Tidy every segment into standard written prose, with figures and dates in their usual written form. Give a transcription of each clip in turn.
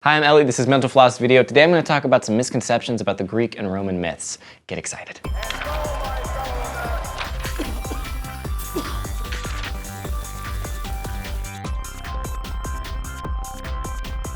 Hi, I'm Elliott. This is Mental Floss video. Today I'm going to talk about some misconceptions about the Greek and Roman myths. Get excited.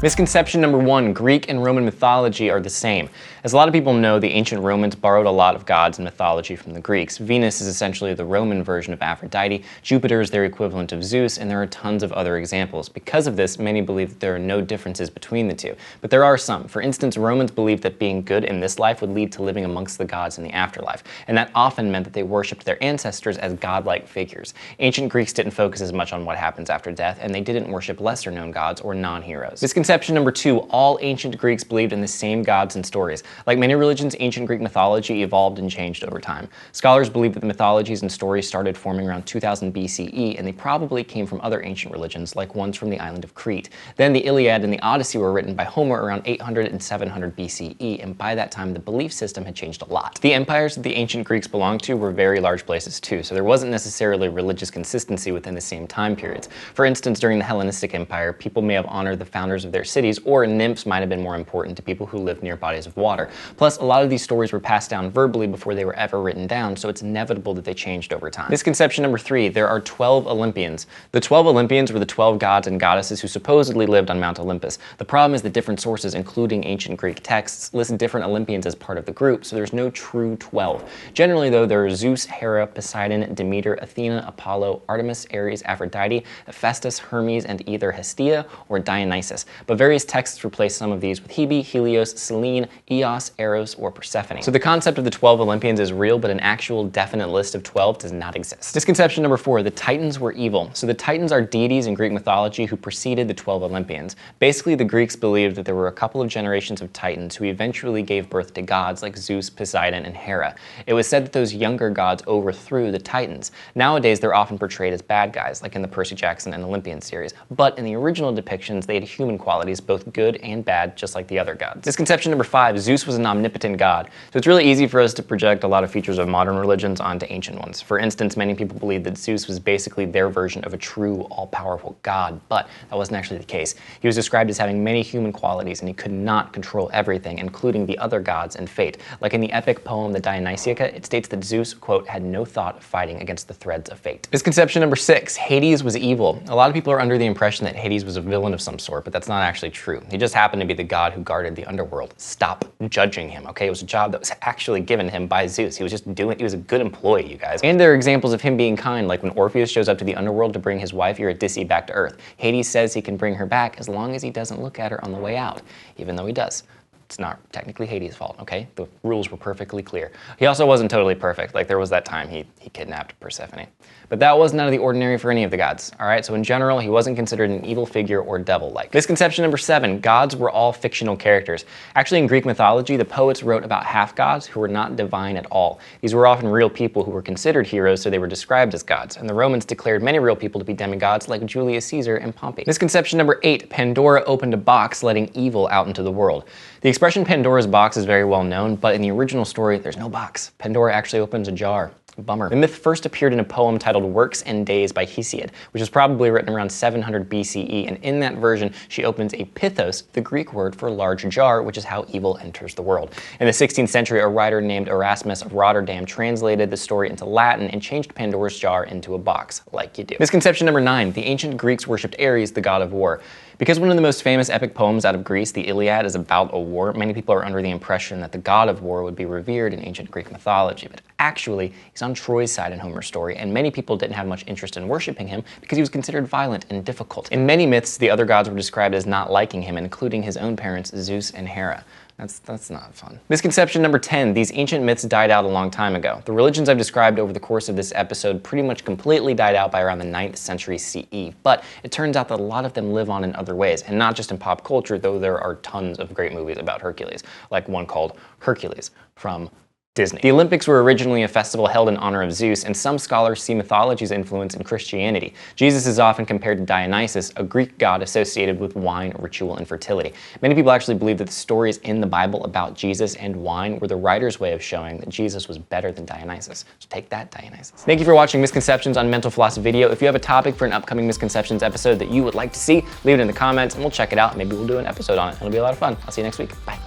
Misconception number one, Greek and Roman mythology are the same. As a lot of people know, the ancient Romans borrowed a lot of gods and mythology from the Greeks. Venus is essentially the Roman version of Aphrodite, Jupiter is their equivalent of Zeus, and there are tons of other examples. Because of this, many believe that there are no differences between the two. But there are some. For instance, Romans believed that being good in this life would lead to living amongst the gods in the afterlife, and that often meant that they worshipped their ancestors as godlike figures. Ancient Greeks didn't focus as much on what happens after death, and they didn't worship lesser-known gods or non-heroes. Misconception number two, all ancient Greeks believed in the same gods and stories. Like many religions, ancient Greek mythology evolved and changed over time. Scholars believe that the mythologies and stories started forming around 2000 BCE, and they probably came from other ancient religions, like ones from the island of Crete. Then the Iliad and the Odyssey were written by Homer around 800 and 700 BCE, and by that time the belief system had changed a lot. The empires that the ancient Greeks belonged to were very large places too, so there wasn't necessarily religious consistency within the same time periods. For instance, during the Hellenistic Empire, people may have honored the founders of their cities, or nymphs might have been more important to people who lived near bodies of water. Plus, a lot of these stories were passed down verbally before they were ever written down, so it's inevitable that they changed over time. Misconception number three, there are 12 Olympians. The 12 Olympians were the 12 gods and goddesses who supposedly lived on Mount Olympus. The problem is that different sources, including ancient Greek texts, list different Olympians as part of the group, so there's no true 12. Generally though, there are Zeus, Hera, Poseidon, Demeter, Athena, Apollo, Artemis, Ares, Aphrodite, Hephaestus, Hermes, and either Hestia or Dionysus. But various texts replace some of these with Hebe, Helios, Selene, Eos, Eros, or Persephone. So the concept of the 12 Olympians is real, but an actual definite list of 12 does not exist. Misconception number four, the Titans were evil. So the Titans are deities in Greek mythology who preceded the 12 Olympians. Basically, the Greeks believed that there were a couple of generations of Titans who eventually gave birth to gods like Zeus, Poseidon, and Hera. It was said that those younger gods overthrew the Titans. Nowadays, they're often portrayed as bad guys, like in the Percy Jackson and Olympian series. But in the original depictions, they had human qualities, both good and bad, just like the other gods. Misconception number five, Zeus was an omnipotent god. So it's really easy for us to project a lot of features of modern religions onto ancient ones. For instance, many people believe that Zeus was basically their version of a true, all-powerful god, but that wasn't actually the case. He was described as having many human qualities, and he could not control everything, including the other gods and fate. Like in the epic poem The Dionysiaca, it states that Zeus, quote, had no thought of fighting against the threads of fate. Misconception number six, Hades was evil. A lot of people are under the impression that Hades was a villain of some sort, but that's not actually true. He just happened to be the god who guarded the underworld. Stop judging him, okay? It was a job that was actually given him by Zeus. He was a good employee, you guys. And there are examples of him being kind, like when Orpheus shows up to the underworld to bring his wife Eurydice back to Earth. Hades says he can bring her back as long as he doesn't look at her on the way out, even though he does. It's not technically Hades' fault, okay? The rules were perfectly clear. He also wasn't totally perfect. Like there was that time he kidnapped Persephone. But that wasn't out of the ordinary for any of the gods, all right? So in general, he wasn't considered an evil figure or devil-like. Misconception number seven, gods were all fictional characters. Actually, in Greek mythology, the poets wrote about half-gods who were not divine at all. These were often real people who were considered heroes, so they were described as gods. And the Romans declared many real people to be demigods, like Julius Caesar and Pompey. Misconception number eight, Pandora opened a box, letting evil out into the world. The expression Pandora's box is very well known, but in the original story, there's no box. Pandora actually opens a jar. Bummer. The myth first appeared in a poem titled Works and Days by Hesiod, which was probably written around 700 BCE, and in that version, she opens a pithos, the Greek word for large jar, which is how evil enters the world. In the 16th century, a writer named Erasmus of Rotterdam translated the story into Latin and changed Pandora's jar into a box, like you do. Misconception number nine, the ancient Greeks worshipped Ares, the god of war. Because one of the most famous epic poems out of Greece, the Iliad, is about a war, many people are under the impression that the god of war would be revered in ancient Greek mythology, but actually, he's on Troy's side in Homer's story, and many people didn't have much interest in worshiping him because he was considered violent and difficult. In many myths, the other gods were described as not liking him, including his own parents, Zeus and Hera. That's not fun. Misconception number 10, these ancient myths died out a long time ago. The religions I've described over the course of this episode pretty much completely died out by around the 9th century CE, but it turns out that a lot of them live on in other ways, and not just in pop culture, though there are tons of great movies about Hercules, like one called Hercules from Disney. The Olympics were originally a festival held in honor of Zeus, and some scholars see mythology's influence in Christianity. Jesus is often compared to Dionysus, a Greek god associated with wine, ritual, and fertility. Many people actually believe that the stories in the Bible about Jesus and wine were the writer's way of showing that Jesus was better than Dionysus. So take that, Dionysus. Thank you for watching Misconceptions on Mental Floss video. If you have a topic for an upcoming Misconceptions episode that you would like to see, leave it in the comments and we'll check it out. Maybe we'll do an episode on it. It'll be a lot of fun. I'll see you next week. Bye.